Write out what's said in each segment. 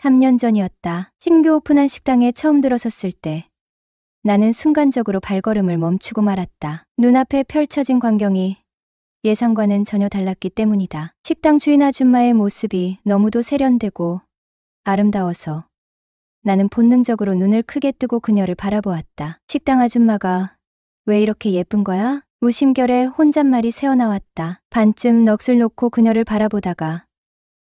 3년 전이었다. 신규 오픈한 식당에 처음 들어섰을 때 나는 순간적으로 발걸음을 멈추고 말았다. 눈앞에 펼쳐진 광경이 예상과는 전혀 달랐기 때문이다. 식당 주인 아줌마의 모습이 너무도 세련되고 아름다워서 나는 본능적으로 눈을 크게 뜨고 그녀를 바라보았다. 식당 아줌마가 왜 이렇게 예쁜 거야? 무심결에 혼잣말이 새어나왔다. 반쯤 넋을 놓고 그녀를 바라보다가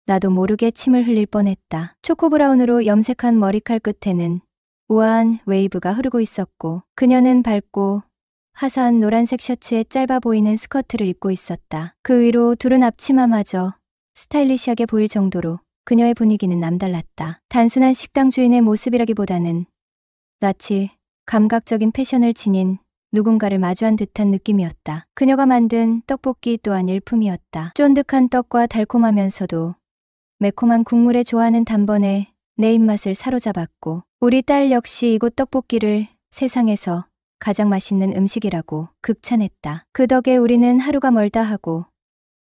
나도 모르게 침을 흘릴 뻔했다. 초코브라운으로 염색한 머리칼 끝에는 우아한 웨이브가 흐르고 있었고 그녀는 밝고 화사한 노란색 셔츠에 짧아 보이는 스커트를 입고 있었다. 그 위로 두른 앞치마마저 스타일리시하게 보일 정도로 그녀의 분위기는 남달랐다. 단순한 식당 주인의 모습이라기보다는 마치 감각적인 패션을 지닌 누군가를 마주한 듯한 느낌이었다. 그녀가 만든 떡볶이 또한 일품이었다. 쫀득한 떡과 달콤하면서도 매콤한 국물에 좋아하는 단번에 내 입맛을 사로잡았고 우리 딸 역시 이곳 떡볶이를 세상에서 가장 맛있는 음식이라고 극찬했다. 그 덕에 우리는 하루가 멀다 하고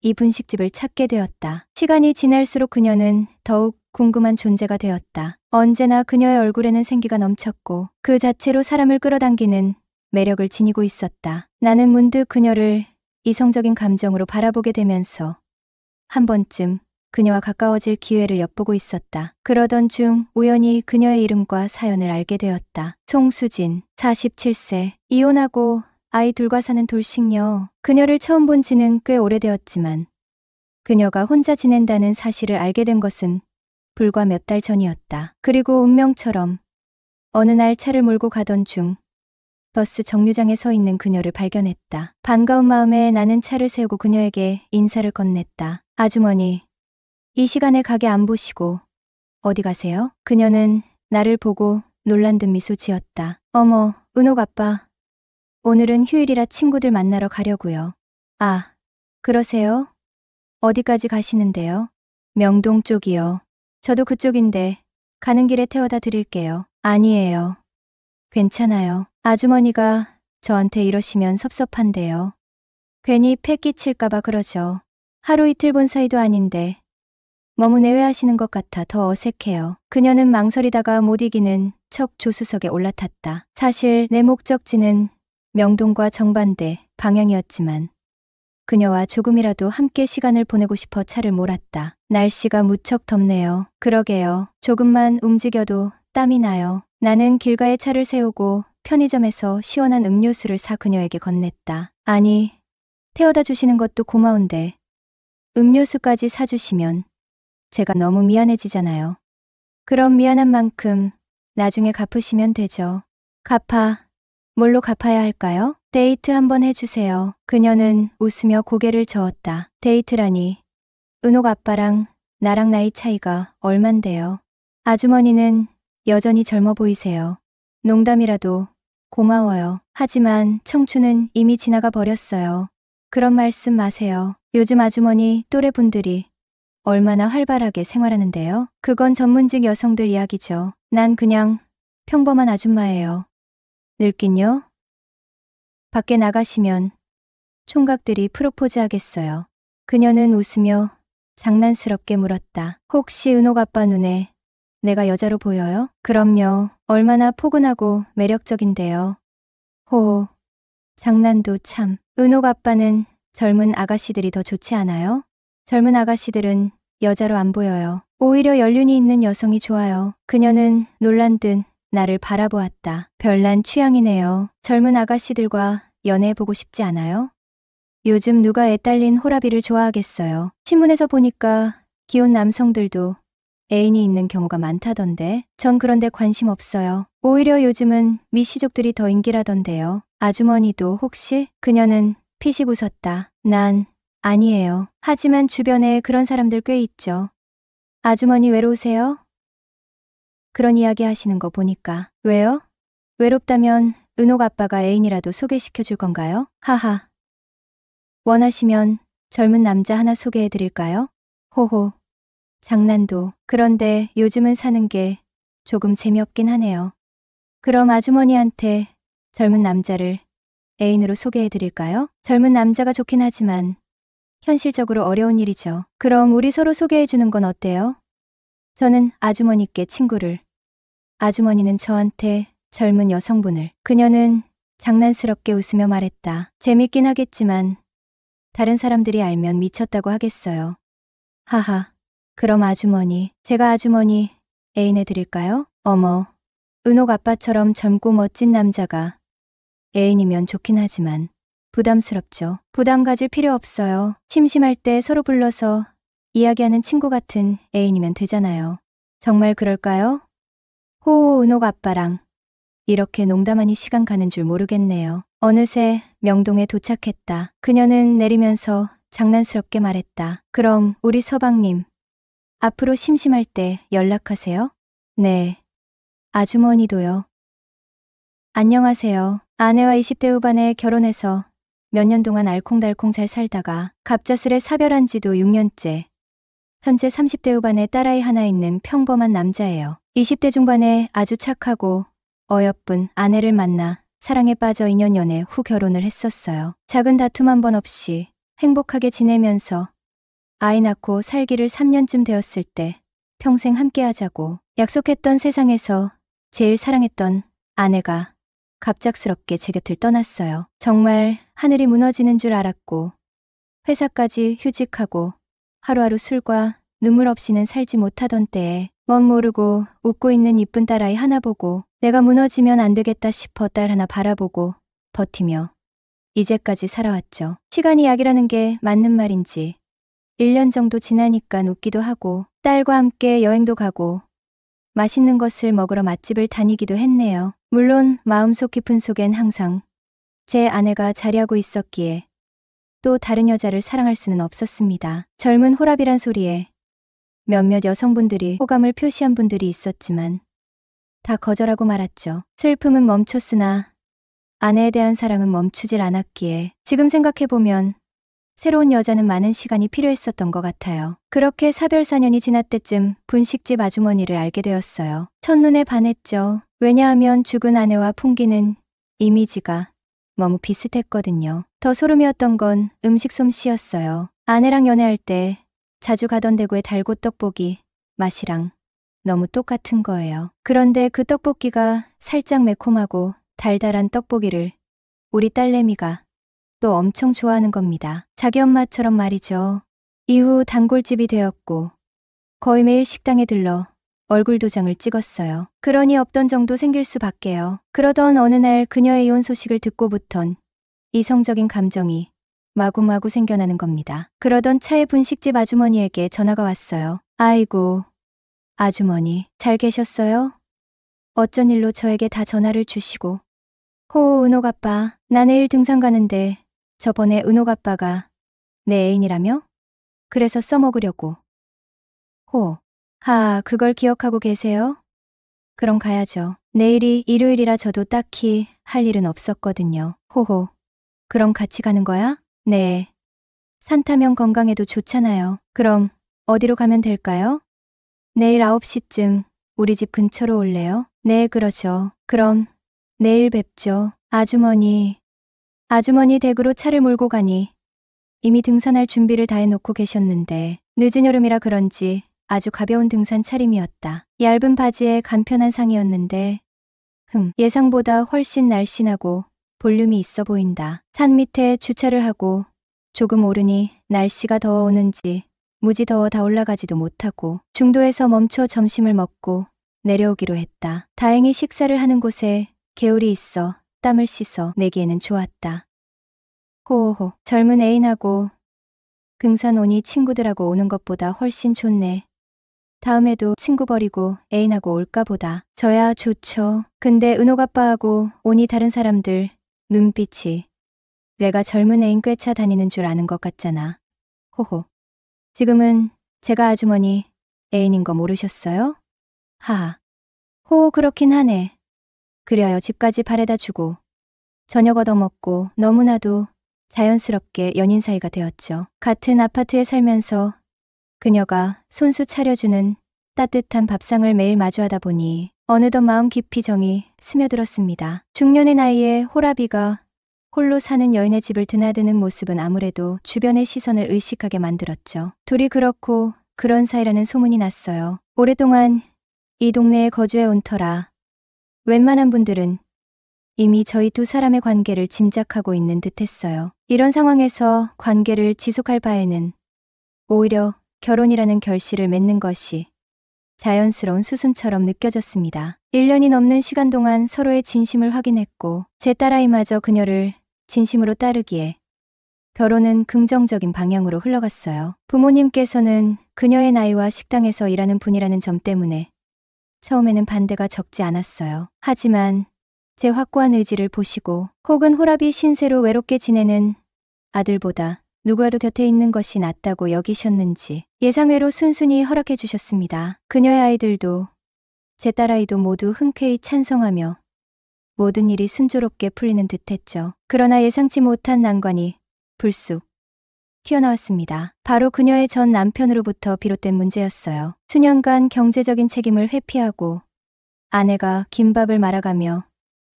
이 분식집을 찾게 되었다. 시간이 지날수록 그녀는 더욱 궁금한 존재가 되었다. 언제나 그녀의 얼굴에는 생기가 넘쳤고 그 자체로 사람을 끌어당기는 매력을 지니고 있었다. 나는 문득 그녀를 이성적인 감정으로 바라보게 되면서 한 번쯤 그녀와 가까워질 기회를 엿보고 있었다. 그러던 중 우연히 그녀의 이름과 사연을 알게 되었다. 송수진, 47세, 이혼하고 아이 둘과 사는 돌싱녀. 그녀를 처음 본 지는 꽤 오래되었지만 그녀가 혼자 지낸다는 사실을 알게 된 것은 불과 몇 달 전이었다. 그리고 운명처럼 어느 날 차를 몰고 가던 중 버스 정류장에 서 있는 그녀를 발견했다. 반가운 마음에 나는 차를 세우고 그녀에게 인사를 건넸다. 아주머니, 이 시간에 가게 안 보시고 어디 가세요? 그녀는 나를 보고 놀란 듯 미소 지었다. 어머, 은옥 아빠. 오늘은 휴일이라 친구들 만나러 가려고요. 아, 그러세요? 어디까지 가시는데요? 명동 쪽이요. 저도 그쪽인데 가는 길에 태워다 드릴게요. 아니에요. 괜찮아요. 아주머니가 저한테 이러시면 섭섭한데요. 괜히 패 끼칠까봐 그러죠. 하루 이틀 본 사이도 아닌데 너무 내외하시는 것 같아 더 어색해요. 그녀는 망설이다가 못 이기는 척 조수석에 올라탔다. 사실 내 목적지는 명동과 정반대 방향이었지만 그녀와 조금이라도 함께 시간을 보내고 싶어 차를 몰았다. 날씨가 무척 덥네요. 그러게요. 조금만 움직여도 땀이 나요. 나는 길가에 차를 세우고 편의점에서 시원한 음료수를 사 그녀에게 건넸다. 아니, 태워다 주시는 것도 고마운데 음료수까지 사주시면 제가 너무 미안해지잖아요. 그럼 미안한 만큼 나중에 갚으시면 되죠. 뭘로 갚아야 할까요? 데이트 한번 해주세요. 그녀는 웃으며 고개를 저었다. 데이트라니. 은옥 아빠랑 나랑 나이 차이가 얼만데요. 아주머니는 여전히 젊어 보이세요. 농담이라도 고마워요. 하지만 청춘은 이미 지나가 버렸어요. 그런 말씀 마세요. 요즘 아주머니 또래분들이 얼마나 활발하게 생활하는데요. 그건 전문직 여성들 이야기죠. 난 그냥 평범한 아줌마예요. 늙긴요? 밖에 나가시면 총각들이 프로포즈 하겠어요. 그녀는 웃으며 장난스럽게 물었다. 혹시 은옥 아빠 눈에 내가 여자로 보여요? 그럼요. 얼마나 포근하고 매력적인데요. 호, 장난도 참. 은옥 아빠는 젊은 아가씨들이 더 좋지 않아요? 젊은 아가씨들은 여자로 안 보여요. 오히려 연륜이 있는 여성이 좋아요. 그녀는 놀란 듯 나를 바라보았다. 별난 취향이네요. 젊은 아가씨들과 연애해보고 싶지 않아요? 요즘 누가 애딸린 호라비를 좋아하겠어요. 신문에서 보니까 기혼 남성들도 애인이 있는 경우가 많다던데. 전 그런데 관심 없어요. 오히려 요즘은 미시족들이 더 인기라던데요. 아주머니도 혹시? 그녀는 피식 웃었다. 난 아니에요. 하지만 주변에 그런 사람들 꽤 있죠. 아주머니 외로우세요? 그런 이야기 하시는 거 보니까. 왜요? 외롭다면 은옥 아빠가 애인이라도 소개시켜 줄 건가요? 하하. 원하시면 젊은 남자 하나 소개해 드릴까요? 호호. 장난도. 그런데 요즘은 사는 게 조금 재미없긴 하네요. 그럼 아주머니한테 젊은 남자를 애인으로 소개해 드릴까요? 젊은 남자가 좋긴 하지만 현실적으로 어려운 일이죠. 그럼 우리 서로 소개해 주는 건 어때요? 저는 아주머니께 친구를, 아주머니는 저한테 젊은 여성분을. 그녀는 장난스럽게 웃으며 말했다. 재밌긴 하겠지만 다른 사람들이 알면 미쳤다고 하겠어요. 하하. 그럼 아주머니, 제가 아주머니 애인해 드릴까요? 어머, 은옥 아빠처럼 젊고 멋진 남자가 애인이면 좋긴 하지만 부담스럽죠. 부담 가질 필요 없어요. 심심할 때 서로 불러서 이야기하는 친구 같은 애인이면 되잖아요. 정말 그럴까요? 호호, 은옥 아빠랑 이렇게 농담하니 시간 가는 줄 모르겠네요. 어느새 명동에 도착했다. 그녀는 내리면서 장난스럽게 말했다. 그럼 우리 서방님, 앞으로 심심할 때 연락하세요. 네. 아주머니도요. 안녕하세요. 아내와 20대 후반에 결혼해서 몇 년 동안 알콩달콩 잘 살다가 갑작스레 사별한 지도 6년째. 현재 30대 후반에 딸아이 하나 있는 평범한 남자예요. 20대 중반에 아주 착하고 어여쁜 아내를 만나 사랑에 빠져 2년 연애 후 결혼을 했었어요. 작은 다툼 한 번 없이 행복하게 지내면서 아이 낳고 살기를 3년쯤 되었을 때 평생 함께 하자고 약속했던 세상에서 제일 사랑했던 아내가 갑작스럽게 제 곁을 떠났어요. 정말 하늘이 무너지는 줄 알았고 회사까지 휴직하고 하루하루 술과 눈물 없이는 살지 못하던 때에 멋 모르고 웃고 있는 이쁜 딸아이 하나 보고 내가 무너지면 안 되겠다 싶어 딸 하나 바라보고 버티며 이제까지 살아왔죠. 시간이 약이라는 게 맞는 말인지 1년 정도 지나니까 웃기도 하고 딸과 함께 여행도 가고 맛있는 것을 먹으러 맛집을 다니기도 했네요. 물론 마음속 깊은 속엔 항상 제 아내가 자리하고 있었기에 또 다른 여자를 사랑할 수는 없었습니다. 젊은 호랍이란 소리에 몇몇 여성분들이 호감을 표시한 분들이 있었지만 다 거절하고 말았죠. 슬픔은 멈췄으나 아내에 대한 사랑은 멈추질 않았기에 지금 생각해보면 새로운 여자는 많은 시간이 필요했었던 것 같아요. 그렇게 사별 4년이 지날 때쯤 분식집 아주머니를 알게 되었어요. 첫눈에 반했죠. 왜냐하면 죽은 아내와 풍기는 이미지가 너무 비슷했거든요. 더 소름이었던 건 음식 솜씨였어요. 아내랑 연애할 때 자주 가던 대구의 달고 떡볶이 맛이랑 너무 똑같은 거예요. 그런데 그 떡볶이가 살짝 매콤하고 달달한 떡볶이를 우리 딸내미가 또 엄청 좋아하는 겁니다. 자기 엄마처럼 말이죠. 이후 단골집이 되었고 거의 매일 식당에 들러 얼굴 도장을 찍었어요. 그러니 없던 정도 생길 수밖에요. 그러던 어느 날 그녀의 이혼 소식을 듣고부턴 이성적인 감정이 마구마구 생겨나는 겁니다. 그러던 차에 분식집 아주머니에게 전화가 왔어요. 아이고, 아주머니 잘 계셨어요? 어쩐 일로 저에게 다 전화를 주시고. 호, 은옥 아빠, 나 내일 등산 가는데 저번에 은옥 아빠가 내 애인이라며? 그래서 써먹으려고. 호, 하, 그걸 기억하고 계세요? 그럼 가야죠. 내일이 일요일이라 저도 딱히 할 일은 없었거든요. 호호, 그럼 같이 가는 거야? 네. 산 타면 건강에도 좋잖아요. 그럼 어디로 가면 될까요? 내일 9시쯤 우리 집 근처로 올래요? 네, 그러죠. 그럼 내일 뵙죠. 아주머니 댁으로 차를 몰고 가니 이미 등산할 준비를 다 해놓고 계셨는데 늦은 여름이라 그런지 아주 가벼운 등산 차림이었다. 얇은 바지에 간편한 상의였는데 예상보다 훨씬 날씬하고 볼륨이 있어 보인다. 산 밑에 주차를 하고 조금 오르니 날씨가 더워오는지 무지 더워 다 올라가지도 못하고 중도에서 멈춰 점심을 먹고 내려오기로 했다. 다행히 식사를 하는 곳에 개울이 있어 땀을 씻어 내기에는 좋았다. 호호호, 젊은 애인하고 등산 오니 친구들하고 오는 것보다 훨씬 좋네. 다음에도 친구 버리고 애인하고 올까 보다. 저야 좋죠. 근데 은옥 아빠하고 오니 다른 사람들 눈빛이 내가 젊은 애인 꿰차 다니는 줄 아는 것 같잖아. 호호. 지금은 제가 아주머니 애인인 거 모르셨어요? 하하. 호, 그렇긴 하네. 그려요. 집까지 바래다 주고 저녁 얻어먹고 너무나도 자연스럽게 연인 사이가 되었죠. 같은 아파트에 살면서 그녀가 손수 차려주는 따뜻한 밥상을 매일 마주하다 보니 어느덧 마음 깊이 정이 스며들었습니다. 중년의 나이에 호라비가 홀로 사는 여인의 집을 드나드는 모습은 아무래도 주변의 시선을 의식하게 만들었죠. 둘이 그렇고 그런 사이라는 소문이 났어요. 오랫동안 이 동네에 거주해 온 터라 웬만한 분들은 이미 저희 두 사람의 관계를 짐작하고 있는 듯 했어요. 이런 상황에서 관계를 지속할 바에는 오히려 결혼이라는 결실을 맺는 것이 자연스러운 수순처럼 느껴졌습니다. 1년이 넘는 시간 동안 서로의 진심을 확인했고 제 딸아이마저 그녀를 진심으로 따르기에 결혼은 긍정적인 방향으로 흘러갔어요. 부모님께서는 그녀의 나이와 식당에서 일하는 분이라는 점 때문에 처음에는 반대가 적지 않았어요. 하지만 제 확고한 의지를 보시고 혹은 호랍이 신세로 외롭게 지내는 아들보다 누구라도 곁에 있는 것이 낫다고 여기셨는지 예상외로 순순히 허락해 주셨습니다. 그녀의 아이들도 제 딸아이도 모두 흔쾌히 찬성하며 모든 일이 순조롭게 풀리는 듯했죠. 그러나 예상치 못한 난관이 불쑥 튀어나왔습니다. 바로 그녀의 전 남편으로부터 비롯된 문제였어요. 수년간 경제적인 책임을 회피하고 아내가 김밥을 말아가며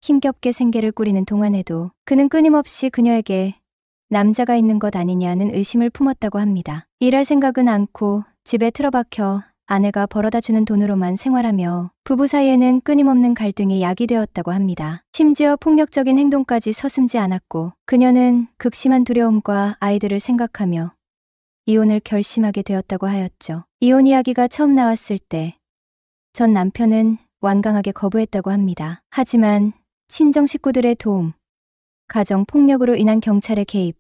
힘겹게 생계를 꾸리는 동안에도 그는 끊임없이 그녀에게 남자가 있는 것 아니냐는 의심을 품었다고 합니다. 일할 생각은 않고 집에 틀어박혀 아내가 벌어다 주는 돈으로만 생활하며 부부 사이에는 끊임없는 갈등이 야기되었다고 합니다. 심지어 폭력적인 행동까지 서슴지 않았고 그녀는 극심한 두려움과 아이들을 생각하며 이혼을 결심하게 되었다고 하였죠. 이혼 이야기가 처음 나왔을 때 전 남편은 완강하게 거부했다고 합니다. 하지만 친정 식구들의 도움, 가정 폭력으로 인한 경찰의 개입,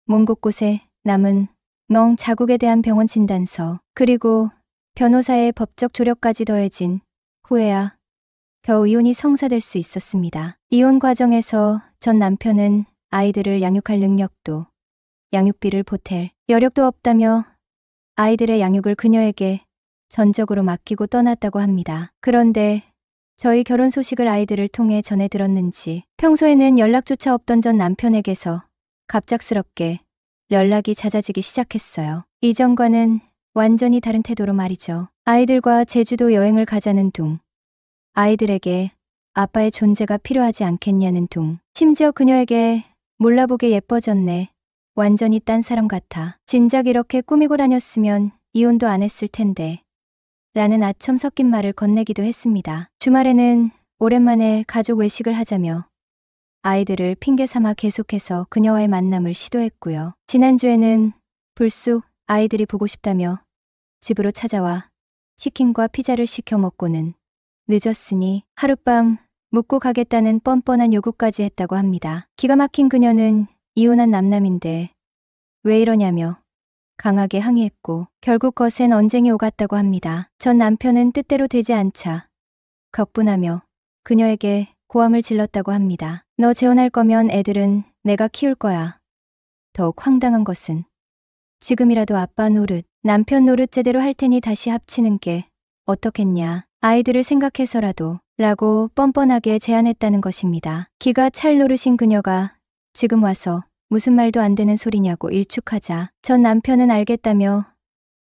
몸 곳곳에 남은 멍 자국에 대한 병원 진단서, 그리고 변호사의 법적 조력까지 더해진 후에야 겨우 이혼이 성사될 수 있었습니다. 이혼 과정에서 전 남편은 아이들을 양육할 능력도, 양육비를 보탤 여력도 없다며 아이들의 양육을 그녀에게 전적으로 맡기고 떠났다고 합니다. 그런데 저희 결혼 소식을 아이들을 통해 전해 들었는지 평소에는 연락조차 없던 전 남편에게서 갑작스럽게 연락이 잦아지기 시작했어요. 이전과는 완전히 다른 태도로 말이죠. 아이들과 제주도 여행을 가자는 둥, 아이들에게 아빠의 존재가 필요하지 않겠냐는 둥, 심지어 그녀에게 몰라보게 예뻐졌네, 완전히 딴 사람 같아, 진작 이렇게 꾸미고 다녔으면 이혼도 안 했을 텐데 라는 아첨 섞인 말을 건네기도 했습니다. 주말에는 오랜만에 가족 외식을 하자며 아이들을 핑계 삼아 계속해서 그녀와의 만남을 시도했고요. 지난주에는 불쑥 아이들이 보고 싶다며 집으로 찾아와 치킨과 피자를 시켜 먹고는 늦었으니 하룻밤 묵고 가겠다는 뻔뻔한 요구까지 했다고 합니다. 기가 막힌 그녀는 이혼한 남남인데 왜 이러냐며 강하게 항의했고 결국 거센 언쟁이 오갔다고 합니다. 전 남편은 뜻대로 되지 않자 격분하며 그녀에게 고함을 질렀다고 합니다. 너 재혼할 거면 애들은 내가 키울 거야. 더욱 황당한 것은 지금이라도 아빠 노릇, 남편 노릇 제대로 할 테니 다시 합치는 게 어떻겠냐. 아이들을 생각해서라도 라고 뻔뻔하게 제안했다는 것입니다. 기가 찰 노릇인 그녀가 지금 와서 무슨 말도 안 되는 소리냐고 일축하자 전 남편은 알겠다며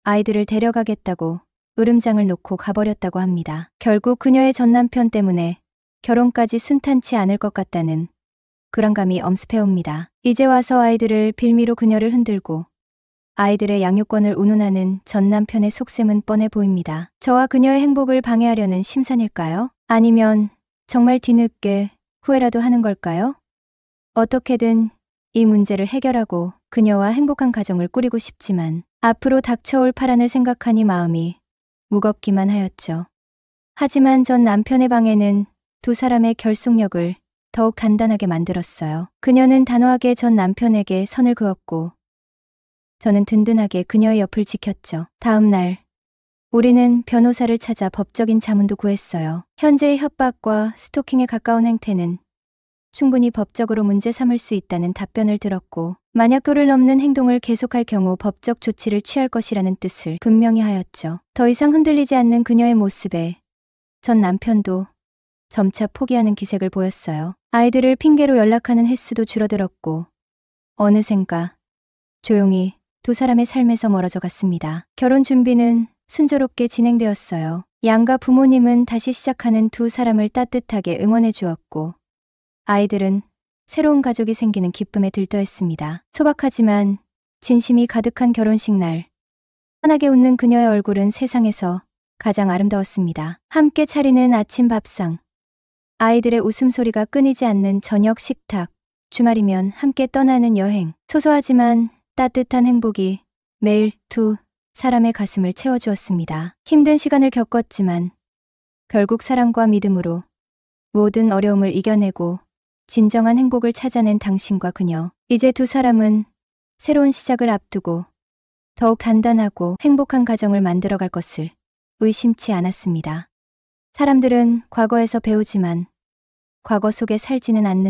아이들을 데려가겠다고 으름장을 놓고 가버렸다고 합니다. 결국 그녀의 전 남편 때문에 결혼까지 순탄치 않을 것 같다는 불안감이 엄습해옵니다. 이제 와서 아이들을 빌미로 그녀를 흔들고 아이들의 양육권을 운운하는 전 남편의 속셈은 뻔해 보입니다. 저와 그녀의 행복을 방해하려는 심산일까요? 아니면 정말 뒤늦게 후회라도 하는 걸까요? 어떻게든 이 문제를 해결하고 그녀와 행복한 가정을 꾸리고 싶지만 앞으로 닥쳐올 파란을 생각하니 마음이 무겁기만 하였죠. 하지만 전 남편의 방해는 두 사람의 결속력을 더욱 단단하게 만들었어요. 그녀는 단호하게 전 남편에게 선을 그었고 저는 든든하게 그녀의 옆을 지켰죠. 다음 날 우리는 변호사를 찾아 법적인 자문도 구했어요. 현재의 협박과 스토킹에 가까운 행태는 충분히 법적으로 문제 삼을 수 있다는 답변을 들었고 만약 도를 넘는 행동을 계속할 경우 법적 조치를 취할 것이라는 뜻을 분명히 하였죠. 더 이상 흔들리지 않는 그녀의 모습에 전 남편도 점차 포기하는 기색을 보였어요. 아이들을 핑계로 연락하는 횟수도 줄어들었고 어느샌가 조용히 두 사람의 삶에서 멀어져 갔습니다. 결혼 준비는 순조롭게 진행되었어요. 양가 부모님은 다시 시작하는 두 사람을 따뜻하게 응원해 주었고 아이들은 새로운 가족이 생기는 기쁨에 들떠했습니다. 소박하지만 진심이 가득한 결혼식 날 환하게 웃는 그녀의 얼굴은 세상에서 가장 아름다웠습니다. 함께 차리는 아침 밥상, 아이들의 웃음소리가 끊이지 않는 저녁 식탁, 주말이면 함께 떠나는 여행, 소소하지만 따뜻한 행복이 매일 두 사람의 가슴을 채워주었습니다. 힘든 시간을 겪었지만 결국 사랑과 믿음으로 모든 어려움을 이겨내고 진정한 행복을 찾아낸 당신과 그녀. 이제 두 사람은 새로운 시작을 앞두고 더욱 단단하고 행복한 가정을 만들어갈 것을 의심치 않았습니다. 사람들은 과거에서 배우지만 과거 속에 살지는 않는다.